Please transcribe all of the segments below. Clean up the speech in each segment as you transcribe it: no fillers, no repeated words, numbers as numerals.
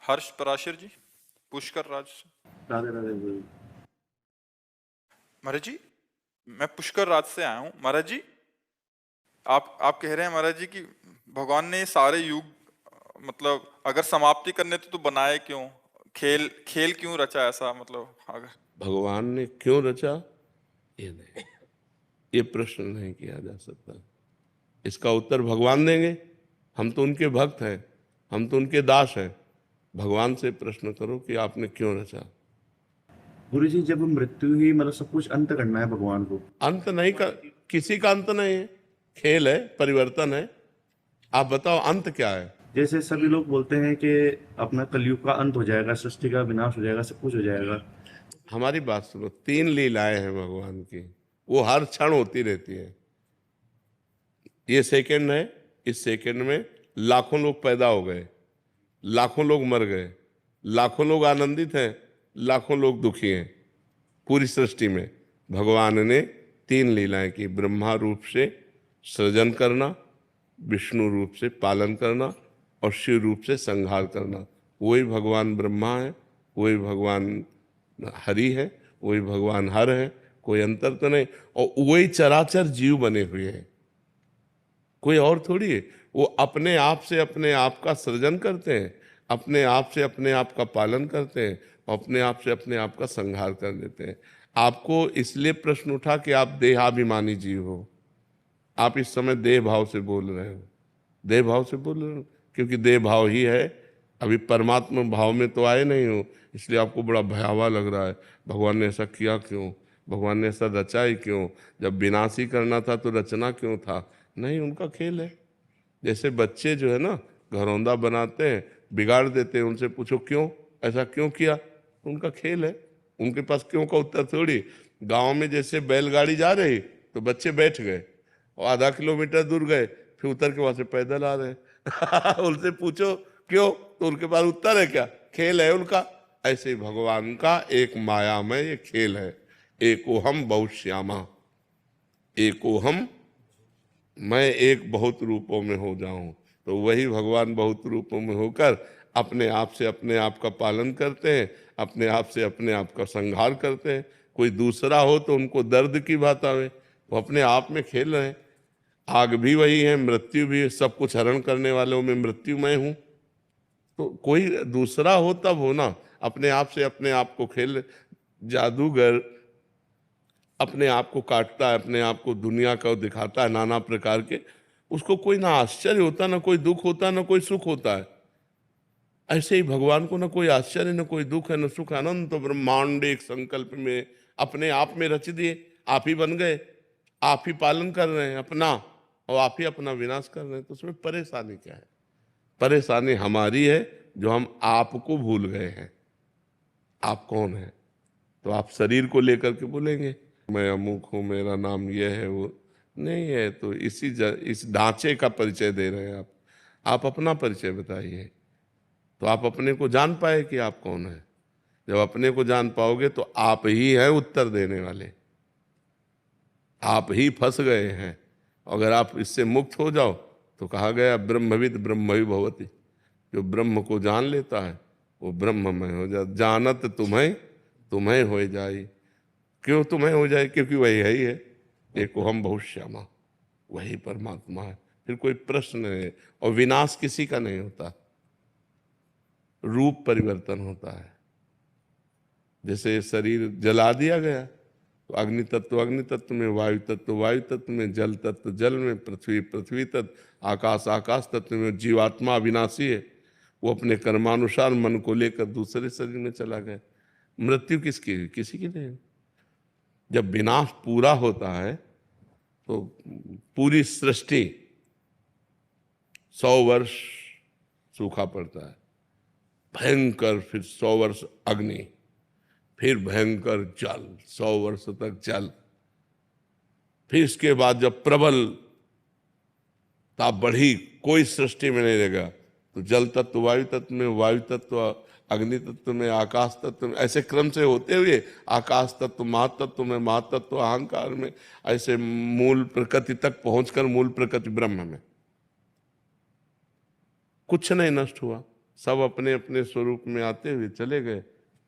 हर्ष पराशर जी, पुष्कर राज। राधे राधे गुरु। महाराज जी, मैं पुष्कर राज से आया हूँ। महाराज जी, आप कह रहे हैं महाराज जी कि भगवान ने ये सारे युग, मतलब अगर समाप्ति करने तो बनाए क्यों? खेल खेल क्यों रचा ऐसा? मतलब अगर भगवान ने क्यों रचा, ये नहीं, ये प्रश्न नहीं किया जा सकता। इसका उत्तर भगवान देंगे। हम तो उनके भक्त हैं, हम तो उनके दास हैं। भगवान से प्रश्न करो कि आपने क्यों रचा। गुरु जी, जब मृत्यु ही मतलब सब कुछ अंत करना है भगवान को, अंत नहीं कर, किसी का अंत नहीं है। खेल है, परिवर्तन है। आप बताओ अंत क्या है? जैसे सभी लोग बोलते हैं कि अपना कलयुग का अंत हो जाएगा, सृष्टि का विनाश हो जाएगा, सब कुछ हो जाएगा। हमारी बात सुनो, 3 लीलाएं हैं भगवान की, वो हर क्षण होती रहती है। ये सेकंड है, इस सेकंड में लाखों लोग पैदा हो गए, लाखों लोग मर गए, लाखों लोग आनंदित हैं, लाखों लोग दुखी हैं। पूरी सृष्टि में भगवान ने 3 लीलाएं की। ब्रह्मा रूप से सृजन करना, विष्णु रूप से पालन करना और शिव रूप से संहार करना। वही भगवान ब्रह्मा है, वही भगवान हरि है, वही भगवान हर है, कोई अंतर तो नहीं। और वही चराचर जीव बने हुए हैं, कोई और थोड़ी है। वो अपने आप से अपने आप का सृजन करते हैं, अपने आप से अपने आप का पालन करते हैं, अपने आप से अपने आप का संहार कर देते हैं। आपको इसलिए प्रश्न उठा कि आप देहाभिमानी जीव हो। आप इस समय देह भाव से बोल रहे हो, देह भाव से बोल रहे हो, क्योंकि देह भाव ही है। अभी परमात्मा भाव में तो आए नहीं हो, इसलिए आपको बड़ा भयावह लग रहा है। भगवान ने ऐसा किया क्यों, भगवान ने ऐसा रचा ही क्यों? जब विनाशी करना था तो रचना क्यों था? नहीं, उनका खेल है। जैसे बच्चे जो है ना, घरौंदा बनाते हैं, बिगाड़ देते हैं, उनसे पूछो क्यों, ऐसा क्यों किया? उनका खेल है, उनके पास क्यों का उत्तर थोड़ी। गांव में जैसे बैलगाड़ी जा रही तो बच्चे बैठ गए और आधा किलोमीटर दूर गए, फिर उतर के वहां से पैदल आ रहे उनसे पूछो क्यों, तो उनके पास उत्तर है क्या? खेल है उनका। ऐसे ही भगवान का एक मायामय ये खेल है। एको हम बहुश्यामा, एको हम, मैं एक बहुत रूपों में हो जाऊं। तो वही भगवान बहुत रूपों में होकर अपने आप से अपने आप का पालन करते हैं, अपने आप से अपने आप का संहार करते हैं। कोई दूसरा हो तो उनको दर्द की बात आवे, वो अपने आप में खेल रहे हैं। आग भी वही है, मृत्यु भी, सब कुछ हरण करने वालों में मृत्यु मैं हूं। तो कोई दूसरा हो तब हो ना, अपने आप से अपने आप को खेल। जादूगर अपने आप को काटता है, अपने आप को दुनिया का दिखाता है नाना प्रकार के, उसको कोई ना आश्चर्य होता, ना कोई दुख होता, ना कोई सुख होता है। ऐसे ही भगवान को ना कोई आश्चर्य, ना कोई दुख है, ना सुख। अनंत ब्रह्मांड एक संकल्प में अपने आप में रच दिए, आप ही बन गए, आप ही पालन कर रहे हैं अपना, और आप ही अपना विनाश कर रहे हैं। तो उसमें परेशानी क्या है? परेशानी हमारी है जो हम आपको भूल गए हैं। आप कौन है? तो आप शरीर को लेकर के बोलेंगे मैं अमुक हूँ, मेरा नाम यह है, वो नहीं है। तो इस ढांचे का परिचय दे रहे हैं आप अपना परिचय बताइए, तो आप अपने को जान पाए कि आप कौन है। जब अपने को जान पाओगे तो आप ही हैं उत्तर देने वाले, आप ही फंस गए हैं। अगर आप इससे मुक्त हो जाओ तो कहा गया ब्रह्मविद ब्रह्मवि भवति, जो ब्रह्म को जान लेता है वो ब्रह्ममय हो जाता। जानत तुम्हें तुम्हें हो जाए। क्यों तुम्हें हो जाए? क्योंकि वही है ही है, एको हम बहुश्यामा, वही परमात्मा है। फिर कोई प्रश्न नहीं। और विनाश किसी का नहीं होता, रूप परिवर्तन होता है। जैसे शरीर जला दिया गया तो अग्नि तत्व में, वायु तत्व वायु तत्व में, जल तत्व जल में, पृथ्वी पृथ्वी तत्व, आकाश आकाश तत्व में। जीवात्मा अविनाशी है, वो अपने कर्मानुसार मन को लेकर दूसरे शरीर में चला गया। मृत्यु किसकी? किसी की नहीं। जब विनाश पूरा होता है तो पूरी सृष्टि 100 वर्ष सूखा पड़ता है, भयंकर, फिर 100 वर्ष अग्नि, फिर भयंकर जल, 100 वर्ष तक जल। फिर इसके बाद जब प्रबल ताप बढ़ी, कोई सृष्टि में नहीं रहेगा, तो जल तत्व वायु तत्व में, वायु तत्व अग्नि तत्व में, आकाश तत्व में, ऐसे क्रम से होते हुए आकाश तत्व महातत्व में, महातत्व अहंकार में, ऐसे मूल प्रकृति तक पहुंचकर मूल प्रकृति ब्रह्म में कुछ नहीं नष्ट हुआ। सब अपने अपने स्वरूप में आते हुए चले गए।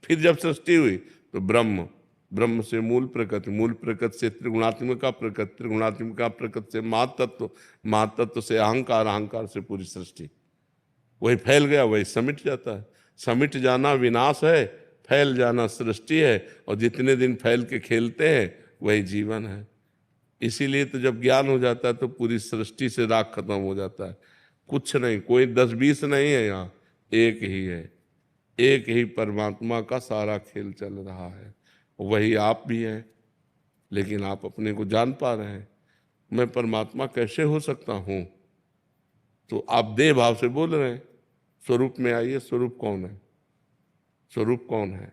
फिर जब सृष्टि हुई तो ब्रह्म, ब्रह्म से मूल प्रकृति, मूल प्रकृति से त्रिगुणात्मक का प्रकृति, त्रिगुणात्मक का प्रकृति से महातत्व, महातत्व से अहंकार, अहंकार से पूरी सृष्टि। वही फैल गया, वही समिट जाता है। समिट जाना विनाश है, फैल जाना सृष्टि है, और जितने दिन फैल के खेलते हैं वही जीवन है। इसीलिए तो जब ज्ञान हो जाता है तो पूरी सृष्टि से राग खत्म हो जाता है। कुछ नहीं, कोई 10-20 नहीं है यहाँ, एक ही है, एक ही परमात्मा का सारा खेल चल रहा है। वही आप भी हैं, लेकिन आप अपने को जान पा रहे हैं। मैं परमात्मा कैसे हो सकता हूँ? तो आप देह भाव से बोल रहे हैं। स्वरूप में आइए, स्वरूप कौन है? स्वरूप कौन है?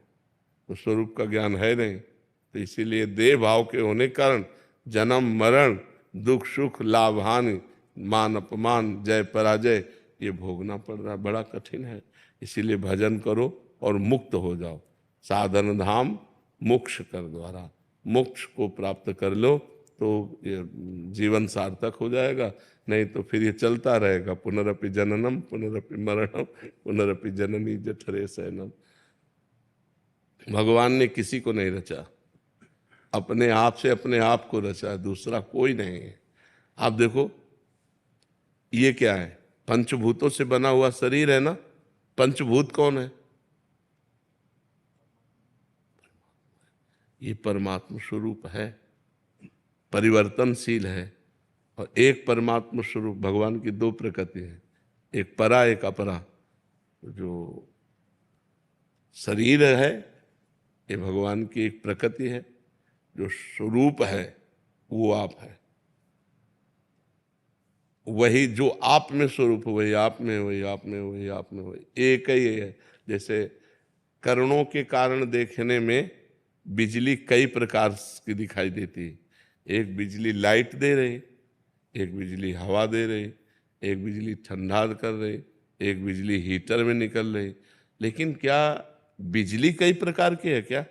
तो स्वरूप का ज्ञान है नहीं। तो इसीलिए देह भाव के होने के कारण जन्म मरण, दुख सुख, लाभ हानि, मान अपमान, जय पराजय ये भोगना पड़ रहा है। बड़ा कठिन है। इसीलिए भजन करो और मुक्त हो जाओ। साधन धाम मोक्ष कर द्वारा, मोक्ष को प्राप्त कर लो तो ये जीवन सार्थक हो जाएगा। नहीं तो फिर ये चलता रहेगा, पुनरपि जननम पुनरपि मरणम पुनरपि जननी जठरे शयनम। भगवान ने किसी को नहीं रचा, अपने आप से अपने आप को रचा है, दूसरा कोई नहीं है। आप देखो ये क्या है? पंचभूतों से बना हुआ शरीर है ना। पंचभूत कौन है? ये परमात्मा स्वरूप है, परिवर्तनशील है। और एक परमात्मा स्वरूप भगवान की दो प्रकृति है, एक परा एक अपरा। जो शरीर है ये भगवान की एक प्रकृति है, जो स्वरूप है वो आप है। वही जो आप में स्वरूप, वही आप में, वही आप में, वही आप में, वही एक ही है। जैसे करणों के कारण देखने में बिजली कई प्रकार की दिखाई देती है। एक बिजली लाइट दे रही, एक बिजली हवा दे रही, एक बिजली ठंडा कर रही, एक बिजली हीटर में निकल रही। लेकिन क्या बिजली कई प्रकार की है क्या?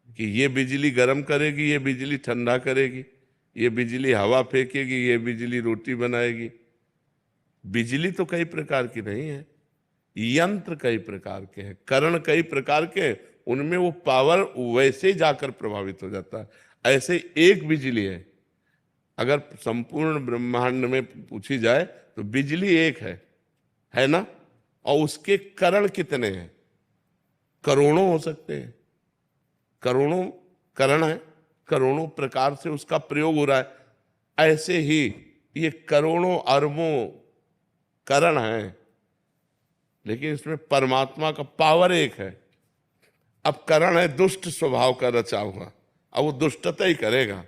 कि ये बिजली गर्म करेगी, ये बिजली ठंडा करेगी, ये बिजली हवा फेंकेगी, ये बिजली रोटी बनाएगी। बिजली तो कई प्रकार की नहीं है, यंत्र कई प्रकार के हैं, करण कई प्रकार के हैं, उनमें वो पावर वैसे जाकर प्रभावित हो जाता है। ऐसे एक बिजली है। अगर संपूर्ण ब्रह्मांड में पूछी जाए तो बिजली एक है ना? और उसके करण कितने हैं? करोड़ों हो सकते हैं, करोड़ों करण है, करोड़ों प्रकार से उसका प्रयोग हो रहा है। ऐसे ही ये करोड़ों अरबों करण हैं, लेकिन इसमें परमात्मा का पावर एक है। अब करण है दुष्ट स्वभाव का रचा हुआ, अब वो दुष्टता ही करेगा,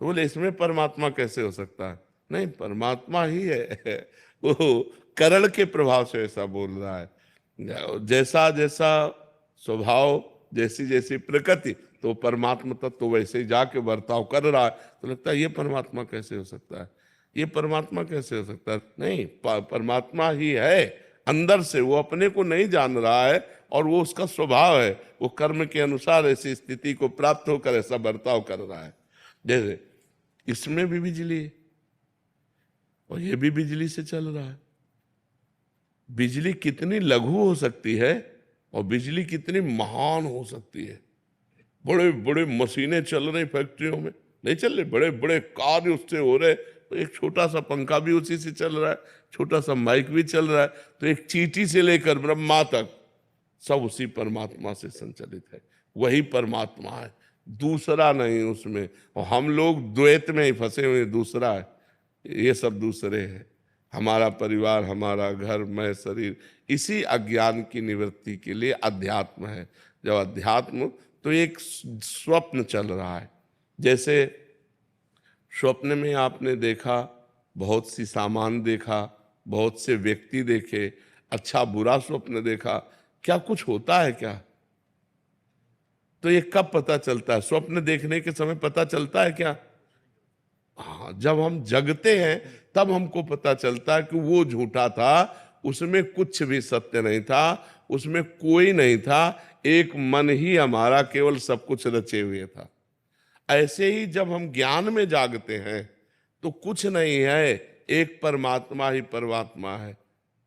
तो बोले इसमें परमात्मा कैसे हो सकता है? नहीं, परमात्मा ही है। वो करण के प्रभाव से ऐसा बोल रहा है। जैसा जैसा स्वभाव, जैसी जैसी प्रकृति, तो परमात्मा तत्व तो वैसे ही जाके बर्ताव कर रहा है। तो लगता है ये परमात्मा कैसे हो सकता है? ये परमात्मा कैसे हो सकता है? नहीं, परमात्मा ही है अंदर से। वो अपने को नहीं जान रहा है और वो उसका स्वभाव है। वो कर्म के अनुसार ऐसी स्थिति को प्राप्त होकर ऐसा बर्ताव कर रहा है। जैसे इसमें भी बिजली है और ये भी बिजली से चल रहा है। बिजली कितनी लघु हो सकती है और बिजली कितनी महान हो सकती है। बड़े बड़े मशीनें चल रही फैक्ट्रियों में, नहीं चल रहे, बड़े बड़े कार्य उससे हो रहे। तो एक छोटा सा पंखा भी उसी से चल रहा है, छोटा सा माइक भी चल रहा है। तो एक चींटी से लेकर ब्रह्मा तक सब उसी परमात्मा से संचालित है। वही परमात्मा है, दूसरा नहीं उसमें। और हम लोग द्वैत में ही फंसे हुए, दूसरा है, ये सब दूसरे हैं। हमारा परिवार, हमारा घर, मैं, शरीर, इसी अज्ञान की निवृत्ति के लिए अध्यात्म है। जब अध्यात्म, तो एक स्वप्न चल रहा है। जैसे स्वप्न में आपने देखा, बहुत सी सामान देखा, बहुत से व्यक्ति देखे, अच्छा बुरा स्वप्न देखा, क्या कुछ होता है क्या? तो ये कब पता चलता है? स्वप्न देखने के समय पता चलता है क्या? हाँ, जब हम जगते हैं तब हमको पता चलता है कि वो झूठा था, उसमें कुछ भी सत्य नहीं था, उसमें कोई नहीं था, एक मन ही हमारा केवल सब कुछ रचे हुए था। ऐसे ही जब हम ज्ञान में जागते हैं तो कुछ नहीं है, एक परमात्मा ही परमात्मा है।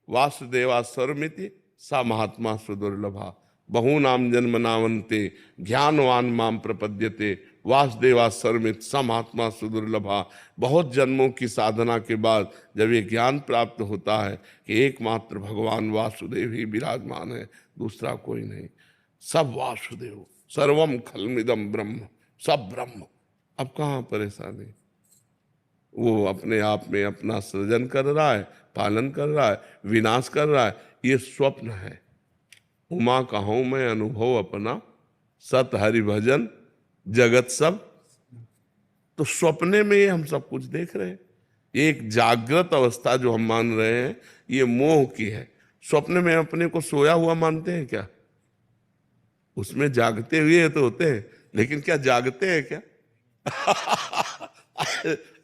वासुदेवा सर्वमिति सा महात्मा सुदुर्लभा। बहूनाम जन्मनावन्ते ज्ञानवान माम प्रपद्यते वासुदेवा सर्वमित सा महात्मा सुदुर्लभा। बहुत जन्मों की साधना के बाद जब ये ज्ञान प्राप्त होता है कि एकमात्र भगवान वासुदेव ही विराजमान है, दूसरा कोई नहीं, सब वासुदेव, सर्वम खलमिदम ब्रह्म, सब ब्रह्म। अब कहाँ परेशानी? वो अपने आप में अपना सृजन कर रहा है, पालन कर रहा है, विनाश कर रहा है, ये स्वप्न है। उमा कहूं मैं अनुभव अपना, सत हरि भजन जगत सब। तो सपने में ये हम सब कुछ देख रहे हैं। एक जागृत अवस्था जो हम मान रहे हैं ये मोह की है। स्वप्न में अपने को सोया हुआ मानते हैं क्या? उसमें जागते हुए तो होते हैं, लेकिन क्या जागते हैं क्या?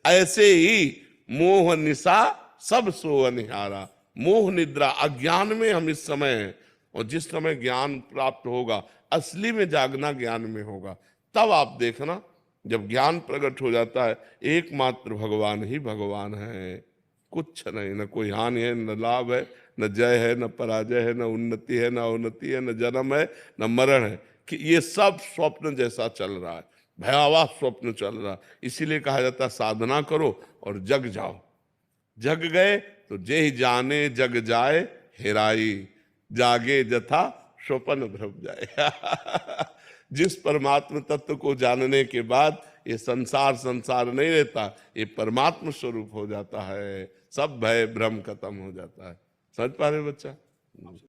ऐसे ही मोह निशा सब सो अनिहारा। मोह निद्रा अज्ञान में हम इस समय हैं, और जिस समय ज्ञान प्राप्त होगा, असली में जागना ज्ञान में होगा, तब आप देखना जब ज्ञान प्रकट हो जाता है एकमात्र भगवान ही भगवान है, कुछ नहीं, न कोई हानि है, न लाभ है, न जय है, न पराजय है, न उन्नति है, न अवनति है, न जन्म है, न मरण है। कि ये सब स्वप्न जैसा चल रहा है, भयावह स्वप्न चल रहा है। इसीलिए कहा जाता है साधना करो और जग जाओ। जग गए तो जे ही जाने जग जाए हेराई, जागे जथा स्वप्न भ्रम जाए। जिस परमात्म तत्व को जानने के बाद ये संसार संसार नहीं रहता, ये परमात्म स्वरूप हो जाता है, सब भय भ्रम खत्म हो जाता है। समझ पा रहे बच्चा?